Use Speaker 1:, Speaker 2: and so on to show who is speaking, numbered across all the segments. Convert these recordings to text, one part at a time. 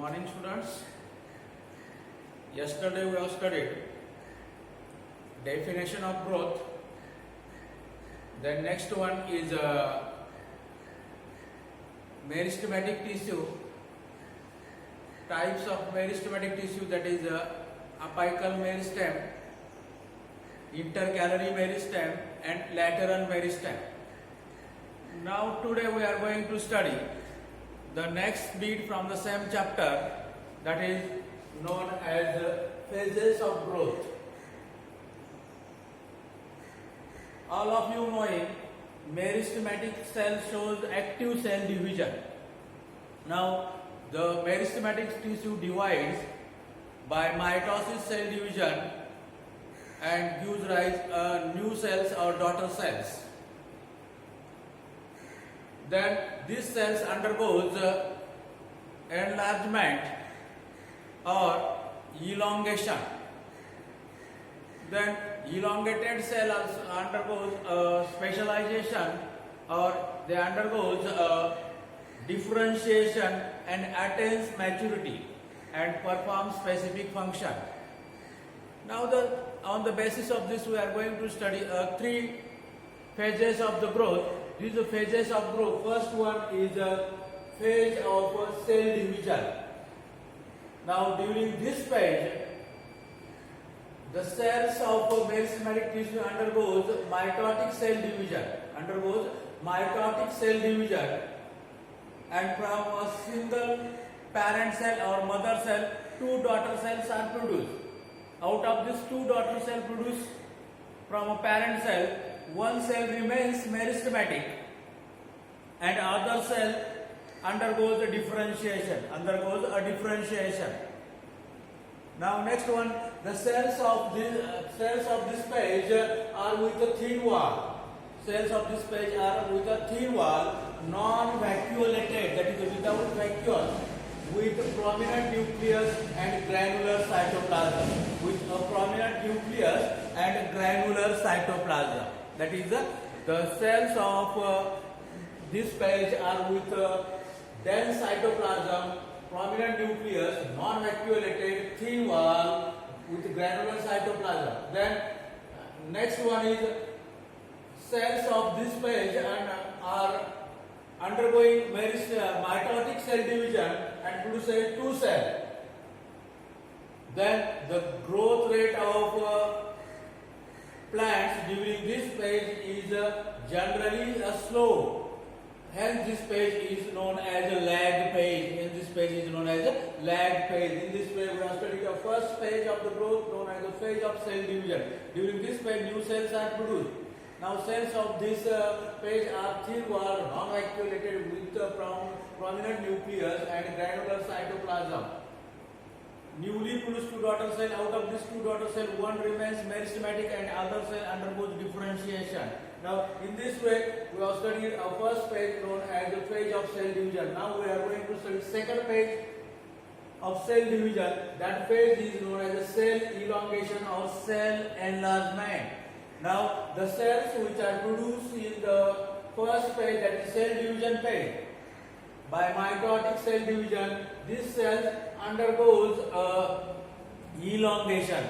Speaker 1: morning, students. Yesterday we have studied definition of growth. The next one is meristematic tissue. Types of meristematic tissue, that is apical meristem, intercalary meristem and lateral meristem. Now today we are going to study the next bit from the same chapter, that is known as phases of growth. All of you knowing meristematic cell shows active cell division. Now the meristematic tissue divides by mitosis cell division and gives rise new cells or daughter cells. Then these cells undergoes enlargement or elongation. Then elongated cell also undergoes specialization, or they undergoes differentiation and attains maturity and performs specific function. Now on the basis of this we are going to study three phases of the growth. These are phases of growth. First one is a phase of cell division. Now during this phase, the cells of meristematic tissue undergoes mitotic cell division. And from a single parent cell or mother cell, two daughter cells are produced. Out of these two daughter cells produced from a parent cell, one cell remains meristematic and other cell undergoes a differentiation. Now next one, the cells of this page are with a thin wall. Non-vacuolated, that is without vacuole, with prominent nucleus and granular cytoplasm. That is the cells of this page are with dense cytoplasm, prominent nucleus, non-vacuolated, thin wall with granular cytoplasm. Then next one is cells of this page and are undergoing mitotic cell division and produce a two cell. Then the growth rate of plants during this phase is generally slow. Hence this phase is known as a lag phase. In this phase we are studying the first phase of the growth, known as the phase of cell division. During this phase new cells are produced. Now cells of this phase are thin wall, non-vacuolated, with prominent nucleus and granular cytoplasm. Newly produced two daughter cell. Out of this two daughter cell, one remains meristematic and other cell undergoes differentiation. Now in this way we have studied our first phase, known as the phase of cell division. Now we are going to study second phase of cell division. That phase is known as the cell elongation or cell enlargement. Now the cells which are produced in the first phase, that is cell division phase, by mitotic cell division, these cells undergoes elongation.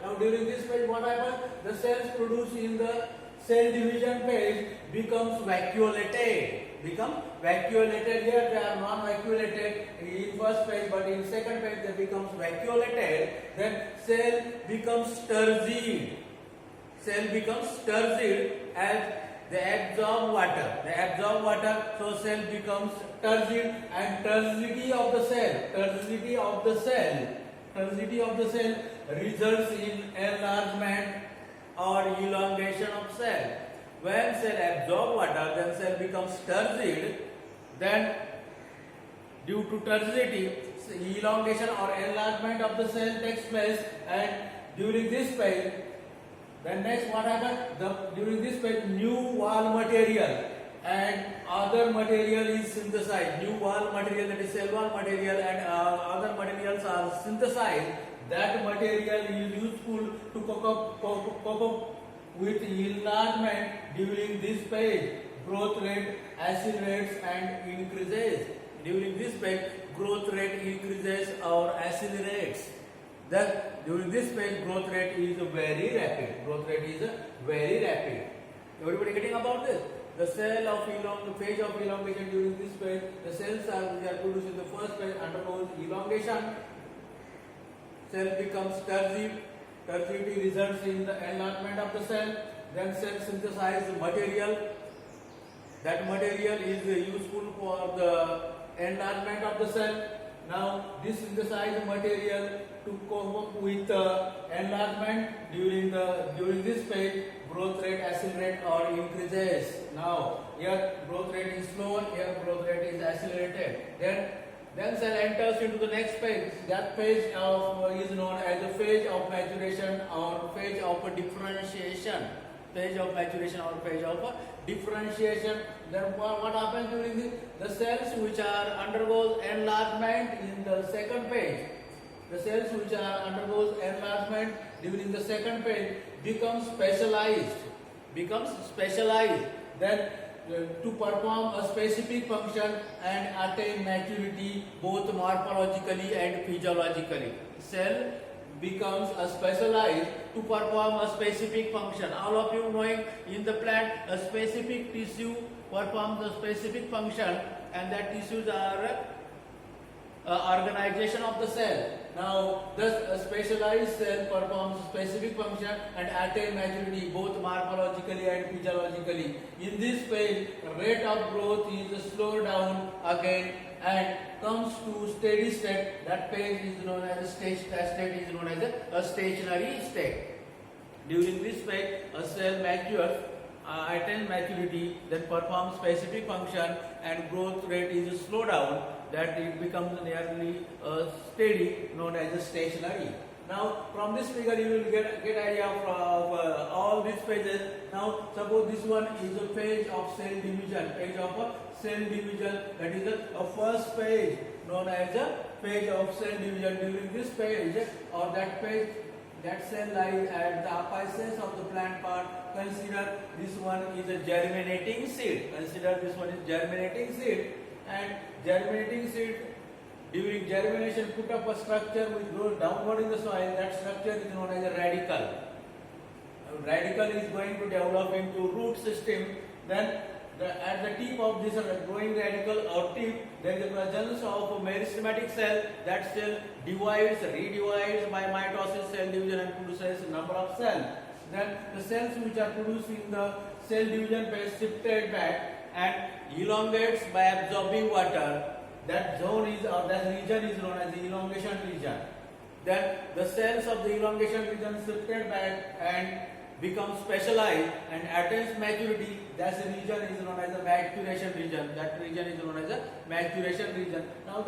Speaker 1: Now during this phase what happens? The cells produced in the cell division phase becomes vacuolated. Here they are non-vacuolated in first phase, but in second phase they becomes vacuolated. Then cell becomes turgid. As they absorb water. So cell becomes turgid, and turgidity of the cell results in enlargement or elongation of cell. When cell absorb water, then cell becomes turgid. Then due to turgidity, elongation or enlargement of the cell takes place, and during this phase, then next what happens? During this phase, new wall material and other material is synthesized. New wall material, that is cell wall material, and other materials are synthesized. That material is useful to cope up with enlargement during this phase. Growth rate accelerates and increases. during this phase growth rate increases or accelerates. Thus, during this phase growth rate is very rapid. Growth rate is very rapid. Everybody getting about this? The cell of phase of elongation during this phase, the cells which are produced in the first phase undergoes elongation. Cell becomes turgid. Turgidity results in the enlargement of the cell. Then cell synthesize material. That material is useful for the enlargement of the cell. Now this synthesized material to cope up with enlargement during this phase, growth rate accelerates or increases. Now here growth rate is slower, here growth rate is accelerated. Then cell enters into the next phase. That phase is known as the phase of maturation or phase of differentiation. Phase of maturation or phase of differentiation. Then what happens during this? The cells which are undergoes enlargement in the second phase. The cells which are undergoes enlargement during the second phase become specialized. Then to perform a specific function and attain maturity both morphologically and physiologically. Cell becomes a specialized to perform a specific function. All of you knowing in the plant a specific tissue performs a specific function, and that tissues are organization of the cell. Now, thus a specialized cell performs specific function and attain maturity both morphologically and physiologically. In this phase, rate of growth is slowed down again and comes to steady state. That phase is known as a state. That state is known as a stationary state. During this phase, a cell matures, attains maturity, then performs specific function, and growth rate is slowed down. That it becomes nearly steady, known as a stationary. Now, from this figure, you will get idea of all these phases. Now, suppose this one is a phase of cell division. Phase of cell division. That is a first phase, known as a phase of cell division. During this phase or that phase, that cell lies at the apices of the plant part. Consider this one is a germinating seed. And germinating seed, during germination, put up a structure which grows downward in the soil. That structure is known as a radicle. A radicle is going to develop into root system. Then at the tip of this growing radicle or tip, there is a presence of a meristematic cell. That cell redivides by mitosis, cell division, and produces a number of cells. Then the cells which are produced in the cell division phase shifted back and elongates by absorbing water. That zone is or that region is known as the elongation region. Then the cells of the elongation region shifted back and become specialized and attains maturity. That region is known as a maturation region. Now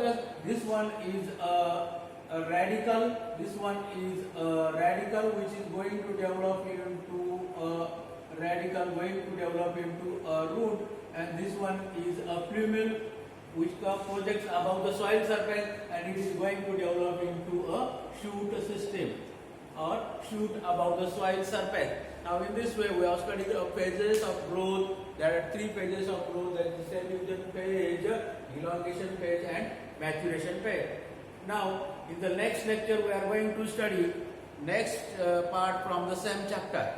Speaker 1: this one is a radical. This one is a radical which is going to develop into a root, and this one is a plumule which projects above the soil surface, and it is going to develop into a shoot system or shoot above the soil surface. Now in this way we have studied the phases of growth. There are three phases of growth: that is cell division phase, elongation phase, and maturation phase. Now in the next lecture we are going to study next part from the same chapter.